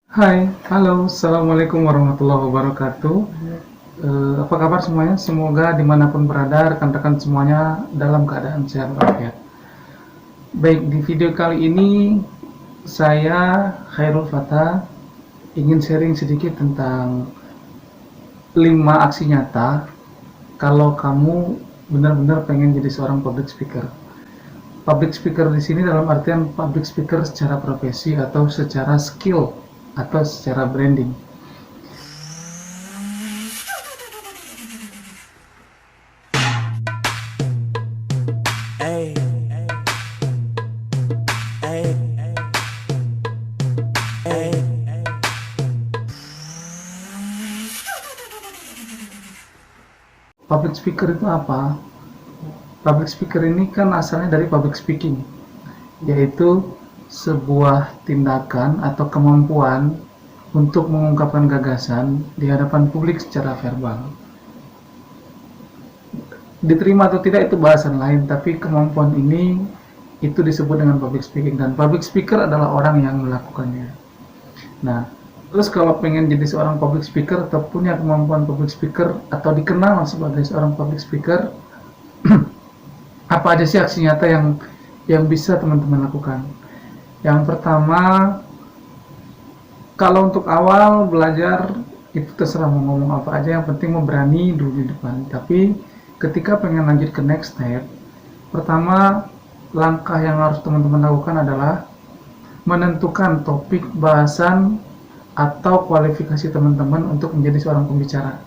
Hai, halo, assalamualaikum warahmatullahi wabarakatuh. Apa kabar semuanya? Semoga dimanapun berada, rekan-rekan semuanya dalam keadaan sehat walafiat. Baik, di video kali ini saya Khairul Fatah ingin sharing sedikit tentang 5 aksi nyata kalau kamu benar-benar pengen jadi seorang public speaker. Public speaker di sini dalam artian public speaker secara profesi atau secara skill atau secara branding. Ay, ay, ay. Public speaker itu apa? Public speaker ini kan asalnya dari public speaking, yaitu sebuah tindakan atau kemampuan untuk mengungkapkan gagasan di hadapan publik secara verbal. Diterima atau tidak itu bahasan lain, tapi kemampuan ini itu disebut dengan public speaking, dan public speaker adalah orang yang melakukannya. Nah, terus kalau pengen jadi seorang public speaker atau punya kemampuan public speaker atau dikenal sebagai seorang public speaker, apa aja sih aksi nyata yang bisa teman-teman lakukan? Yang pertama, kalau untuk awal belajar itu terserah mau ngomong apa aja, yang penting mau berani dulu di depan. Tapi ketika pengen lanjut ke next step, pertama langkah yang harus teman-teman lakukan adalah menentukan topik bahasan atau kualifikasi teman-teman untuk menjadi seorang pembicara.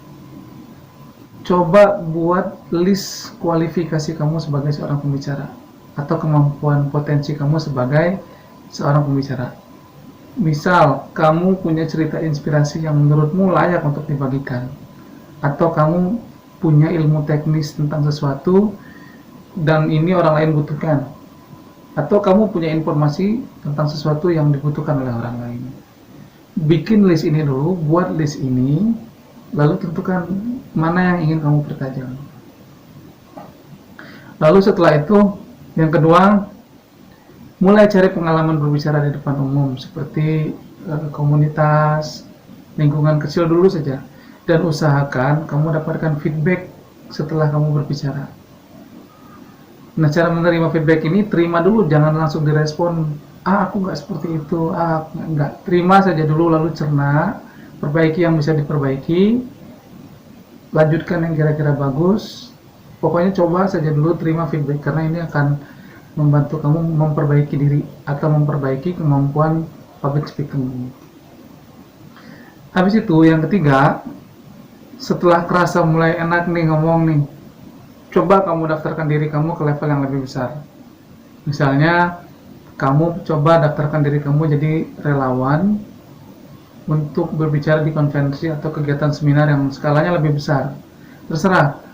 Coba buat list kualifikasi kamu sebagai seorang pembicara atau kemampuan potensi kamu sebagai seorang pembicara. Misal, kamu punya cerita inspirasi yang menurutmu layak untuk dibagikan, atau kamu punya ilmu teknis tentang sesuatu dan ini orang lain butuhkan, atau kamu punya informasi tentang sesuatu yang dibutuhkan oleh orang lain. Bikin list ini dulu, buat list ini, lalu tentukan mana yang ingin kamu pertajam. Lalu setelah itu, yang kedua, mulai cari pengalaman berbicara di depan umum, seperti komunitas, lingkungan kecil dulu saja, dan usahakan kamu dapatkan feedback setelah kamu berbicara. Nah, cara menerima feedback ini, terima dulu, jangan langsung direspon, aku nggak seperti itu, nggak. Terima saja dulu, lalu cerna, perbaiki yang bisa diperbaiki, lanjutkan yang kira-kira bagus, pokoknya coba saja dulu terima feedback, karena ini akan membantu kamu memperbaiki diri atau memperbaiki kemampuan public speaking. Habis itu yang ketiga, setelah kerasa mulai enak nih ngomong nih, coba kamu daftarkan diri kamu ke level yang lebih besar. Misalnya kamu coba daftarkan diri kamu jadi relawan untuk berbicara di konferensi atau kegiatan seminar yang skalanya lebih besar. Terserah,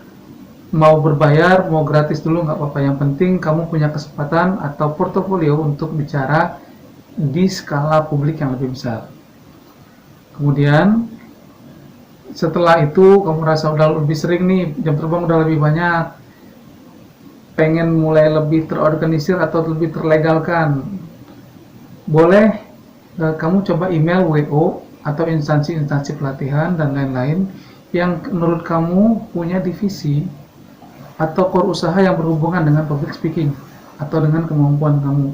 mau berbayar, mau gratis dulu nggak apa-apa. Yang penting kamu punya kesempatan atau portofolio untuk bicara di skala publik yang lebih besar. Kemudian setelah itu kamu rasa udah lebih sering nih, jam terbang udah lebih banyak, pengen mulai lebih terorganisir atau lebih terlegalkan, boleh kamu coba email WO atau instansi-instansi pelatihan dan lain-lain yang menurut kamu punya divisi atau core usaha yang berhubungan dengan public speaking atau dengan kemampuan kamu.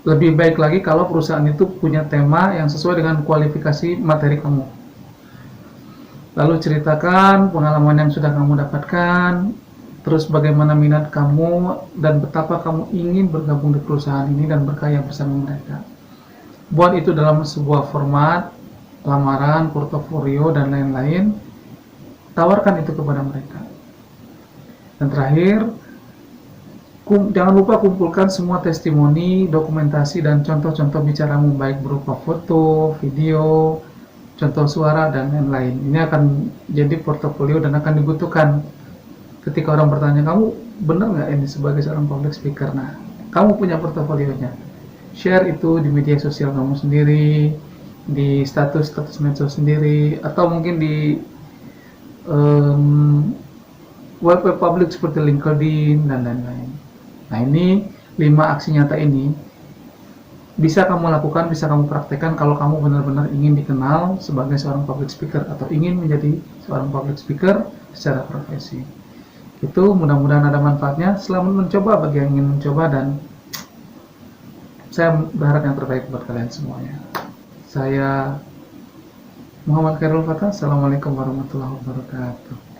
Lebih baik lagi kalau perusahaan itu punya tema yang sesuai dengan kualifikasi materi kamu. Lalu ceritakan pengalaman yang sudah kamu dapatkan, terus bagaimana minat kamu dan betapa kamu ingin bergabung di perusahaan ini dan berkarya bersama mereka. Buat itu dalam sebuah format, lamaran, portofolio, dan lain-lain, tawarkan itu kepada mereka. Dan terakhir, jangan lupa kumpulkan semua testimoni, dokumentasi, dan contoh-contoh bicaramu, baik berupa foto, video, contoh suara, dan lain-lain. Ini akan jadi portofolio dan akan dibutuhkan ketika orang bertanya, kamu benar nggak ini sebagai seorang public speaker? Nah, kamu punya portofolionya. Share itu di media sosial kamu sendiri, di status medsos sendiri, atau mungkin di web public seperti LinkedIn dan lain-lain. Nah, ini 5 aksi nyata ini bisa kamu lakukan, bisa kamu praktekkan kalau kamu benar-benar ingin dikenal sebagai seorang public speaker atau ingin menjadi seorang public speaker secara profesi. Itu mudah-mudahan ada manfaatnya. Selamat mencoba bagi yang ingin mencoba, dan saya berharap yang terbaik buat kalian semuanya. Saya Muhammad Khairul Fatah. Assalamualaikum warahmatullahi wabarakatuh.